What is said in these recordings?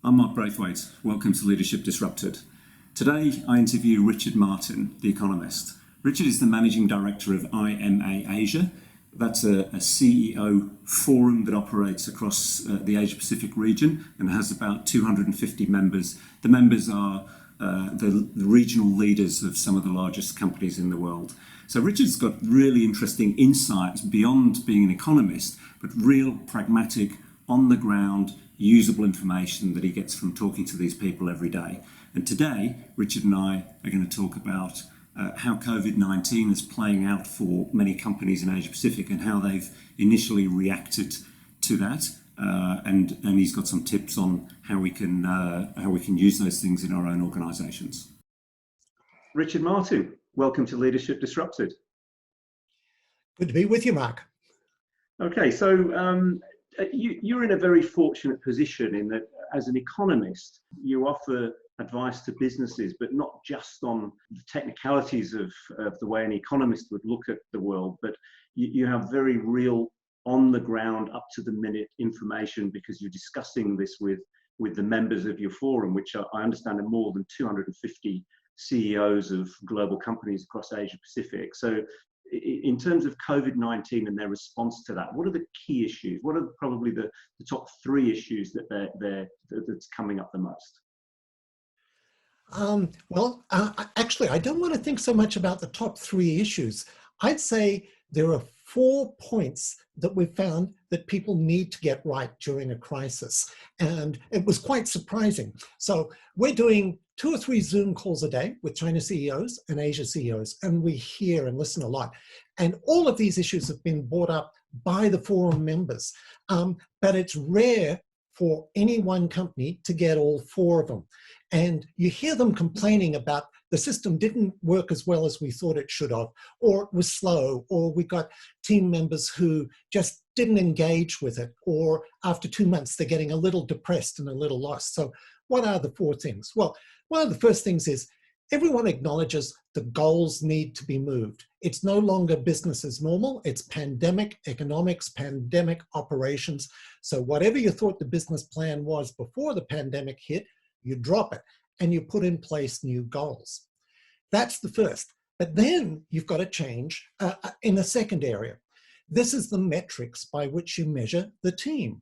I'm Mark Braithwaite. Welcome to Leadership Disrupted. Today, I interview Richard Martin, the economist. Richard is the managing director of IMA Asia. That's a CEO forum that operates across the Asia-Pacific region and has about 250 members. The members are the regional leaders of some of the largest companies in the world. So Richard's got really interesting insights beyond being an economist, but real pragmatic, on-the-ground, usable information that he gets from talking to these people every day. And today, Richard and I are going to talk about how COVID-19 is playing out for many companies in Asia Pacific and how they've initially reacted to that. And he's got some tips on how we can use those things in our own organisations. Richard Martin, welcome to Leadership Disrupted. Good to be with you, Mark. Okay, so you're in a very fortunate position in that as an economist, you offer advice to businesses, but not just on the technicalities of the way an economist would look at the world, but you have very real on the ground, up to the minute information because you're discussing this with the members of your forum, which I understand are more than 250 CEOs of global companies across Asia Pacific. So in terms of COVID-19 and their response to that, what are the key issues? What are probably the top three issues that's coming up the most? Actually, I don't want to think so much about the top three issues. I'd say there are 4 points that we've found that people need to get right during a crisis. And it was quite surprising. So we're doing 2 or 3 Zoom calls a day with China CEOs and Asia CEOs, and we hear and listen a lot. And all of these issues have been brought up by the forum members, but it's rare for any one company to get all 4 of them. And you hear them complaining about the system didn't work as well as we thought it should have, or it was slow, or we got team members who just didn't engage with it, or after 2 months, they're getting a little depressed and a little lost. So what are the 4 things? Well, one of the first things is everyone acknowledges the goals need to be moved. It's no longer business as normal. It's pandemic economics, pandemic operations. So whatever you thought the business plan was before the pandemic hit, you drop it and you put in place new goals. That's the first. But then you've got to change in the second area. This is the metrics by which you measure the team.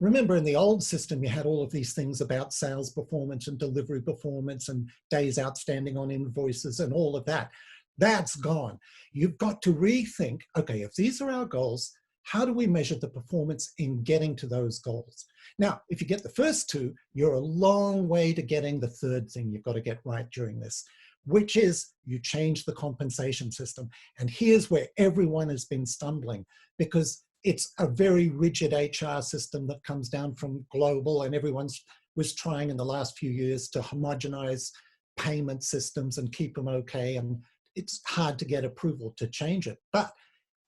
Remember, in the old system, you had all of these things about sales performance and delivery performance and days outstanding on invoices and all of that. That's gone. You've got to rethink, okay, if these are our goals, how do we measure the performance in getting to those goals? Now, if you get the first 2, you're a long way to getting the third thing you've got to get right during this, which is you change the compensation system. And here's where everyone has been stumbling, because it's a very rigid HR system that comes down from global, and everyone's was trying in the last few years to homogenize payment systems and keep them okay. And it's hard to get approval to change it. But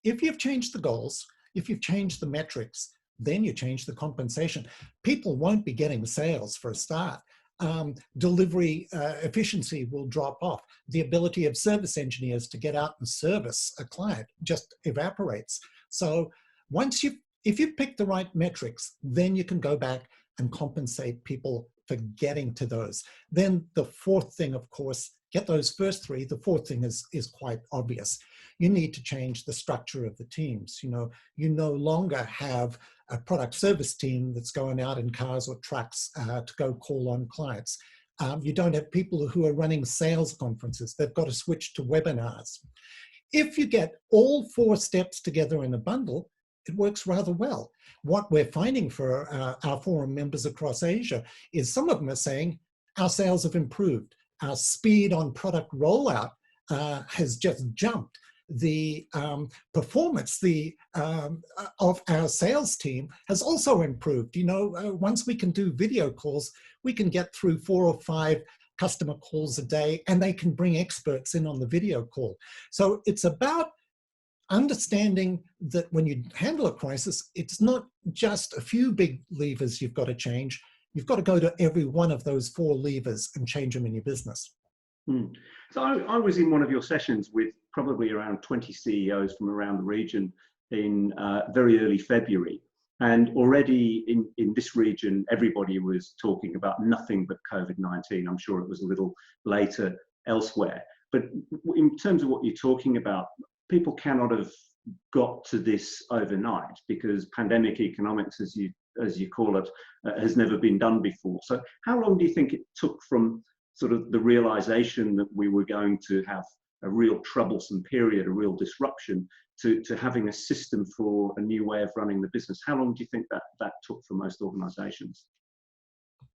if you've changed the goals, if you've changed the metrics, then you change the compensation. People won't be getting sales for a start. Delivery efficiency will drop off. The ability of service engineers to get out and service a client just evaporates. So if you pick the right metrics, then you can go back and compensate people for getting to those. Then the 4th thing, of course, get those first 3. The 4th thing is quite obvious. You need to change the structure of the teams. You no longer have a product service team that's going out in cars or trucks to go call on clients. You don't have people who are running sales conferences. They've got to switch to webinars. If you get all 4 steps together in a bundle, it works rather well. What we're finding for our forum members across Asia is some of them are saying our sales have improved. Our speed on product rollout has just jumped. The performance of our sales team has also improved. Once we can do video calls, we can get through 4 or 5 customer calls a day, and they can bring experts in on the video call. So it's about understanding that when you handle a crisis, it's not just a few big levers you've got to change. You've got to go to every one of those 4 levers and change them in your business. So I was in one of your sessions with probably around 20 CEOs from around the region in very early February. And already in this region, everybody was talking about nothing but COVID-19. I'm sure it was a little later elsewhere. But in terms of what you're talking about, people cannot have got to this overnight because pandemic economics, as you call it, has never been done before. So how long do you think it took from sort of the realization that we were going to have a real troublesome period, a real disruption, to having a system for a new way of running the business? How long do you think that took for most organizations?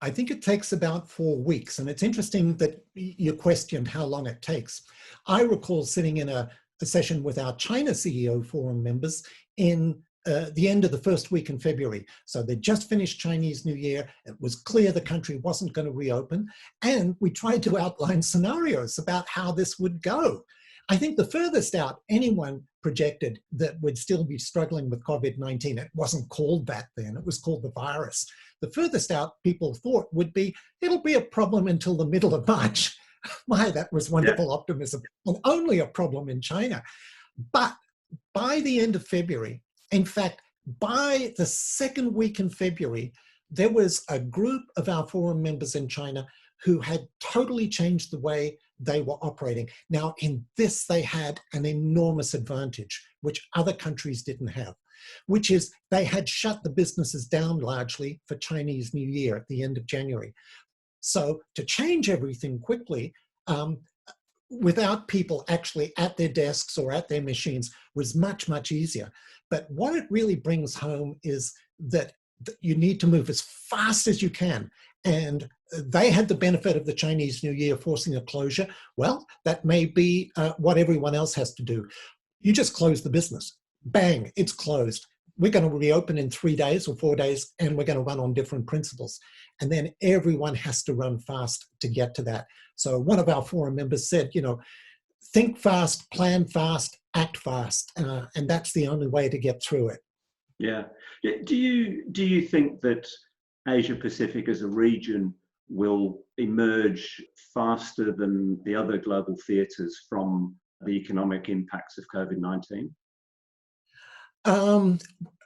I think it takes about 4 weeks. And it's interesting that you questioned how long it takes. I recall sitting in a session with our China CEO Forum members in the end of the first week in February. So they just finished Chinese New Year. It was clear the country wasn't going to reopen. And we tried to outline scenarios about how this would go. I think the furthest out anyone projected that we'd still be struggling with COVID-19, it wasn't called that then, it was called the virus. The furthest out people thought would be, it'll be a problem until the middle of March. My, that was wonderful optimism, and only a problem in China. But by the end of February, in fact, by the second week in February, there was a group of our forum members in China who had totally changed the way they were operating. Now, in this, they had an enormous advantage, which other countries didn't have, which is they had shut the businesses down largely for Chinese New Year at the end of January. So to change everything quickly, without people actually at their desks or at their machines was much, much easier. But what it really brings home is that you need to move as fast as you can. And they had the benefit of the Chinese New Year forcing a closure. Well, that may be what everyone else has to do. You just close the business. Bang, it's closed. We're going to reopen in 3 days or 4 days, and we're going to run on different principles. And then everyone has to run fast to get to that. So one of our forum members said, think fast, plan fast, act fast. And that's the only way to get through it. Yeah. Do you think that Asia Pacific as a region will emerge faster than the other global theatres from the economic impacts of COVID-19?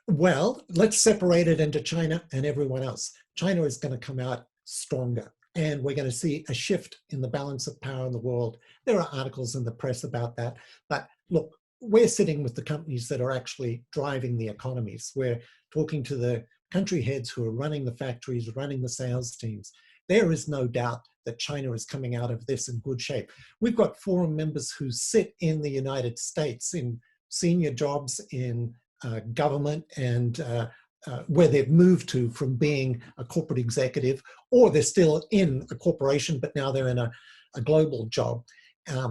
Well, let's separate it into China and everyone else. China is going to come out stronger, and we're going to see a shift in the balance of power in the world. There are articles in the press about that. But look, we're sitting with the companies that are actually driving the economies. We're talking to the country heads who are running the factories, running the sales teams. There is no doubt that China is coming out of this in good shape. We've got forum members who sit in the United States in senior jobs in government and where they've moved to from being a corporate executive, or they're still in a corporation, but now they're in a global job.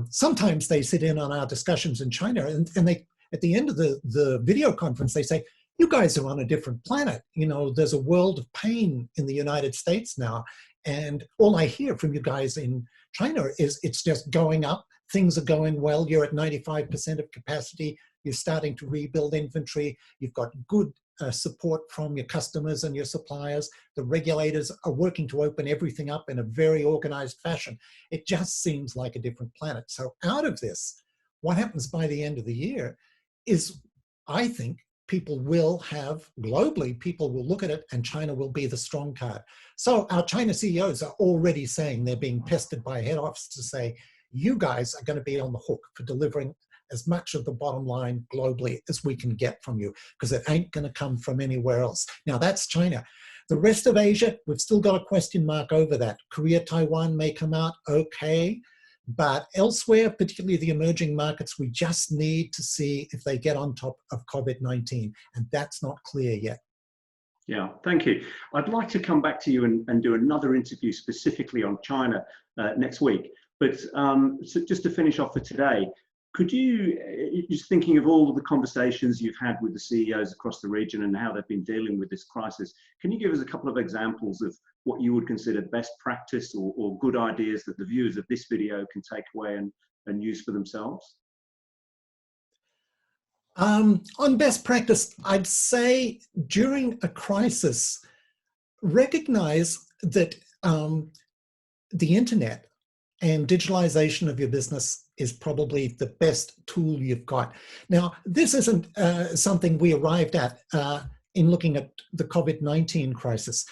Sometimes they sit in on our discussions in China, and they, at the end of the video conference, they say, you guys are on a different planet. There's a world of pain in the United States now. And all I hear from you guys in China is it's just going up. Things are going well. You're at 95% of capacity. You're starting to rebuild inventory. You've got good support from your customers and your suppliers. The regulators are working to open everything up in a very organized fashion. It just seems like a different planet. So out of this, what happens by the end of the year is, I think, people will have, globally, people will look at it and China will be the strong card. So our China CEOs are already saying they're being pestered by head office to say, you guys are going to be on the hook for delivering as much of the bottom line globally as we can get from you, because it ain't going to come from anywhere else. Now that's China. The rest of Asia, we've still got a question mark over that. Korea, Taiwan may come out okay, but elsewhere, particularly the emerging markets, we just need to see if they get on top of COVID-19, and that's not clear yet. Yeah, thank you. I'd like to come back to you and do another interview specifically on China next week. But so just to finish off for today, could you, just thinking of all of the conversations you've had with the CEOs across the region and how they've been dealing with this crisis, can you give us a couple of examples of what you would consider best practice or good ideas that the viewers of this video can take away and use for themselves? On best practice, I'd say during a crisis, recognize that the internet and digitalization of your business is probably the best tool you've got. Now, this isn't something we arrived at in looking at the COVID-19 crisis.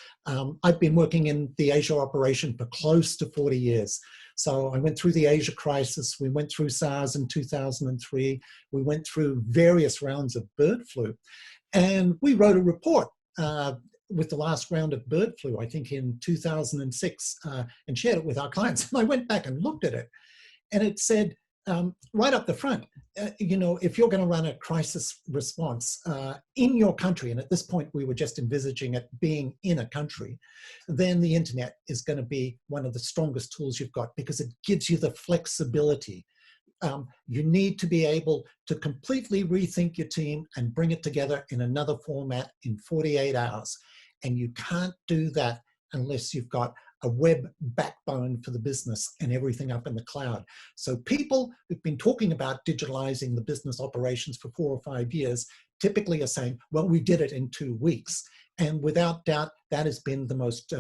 I've been working in the Asia operation for close to 40 years. So I went through the Asia crisis, we went through SARS in 2003, we went through various rounds of bird flu, and we wrote a report with the last round of bird flu, I think in 2006, and shared it with our clients. And I went back and looked at it, and it said, right up the front, you know, if you're going to run a crisis response in your country, and at this point we were just envisaging it being in a country, then the internet is going to be one of the strongest tools you've got, because it gives you the flexibility. You need to be able to completely rethink your team and bring it together in another format in 48 hours. And you can't do that unless you've got a web backbone for the business and everything up in the cloud. So people who've been talking about digitalizing the business operations for 4 or 5 years typically are saying, well, we did it in 2 weeks. And without doubt, that has been the most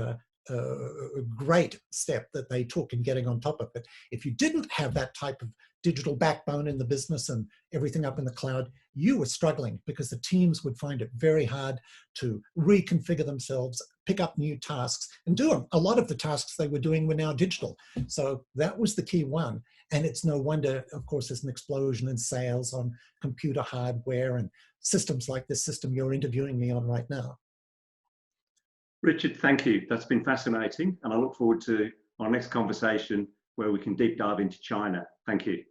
great step that they took in getting on top of it. If you didn't have that type of digital backbone in the business and everything up in the cloud, you were struggling, because the teams would find it very hard to reconfigure themselves, pick up new tasks and do them. A lot of the tasks they were doing were now digital. So that was the key one. And it's no wonder, of course, there's an explosion in sales on computer hardware and systems like this system you're interviewing me on right now. Richard, thank you. That's been fascinating. And I look forward to our next conversation where we can deep dive into China. Thank you.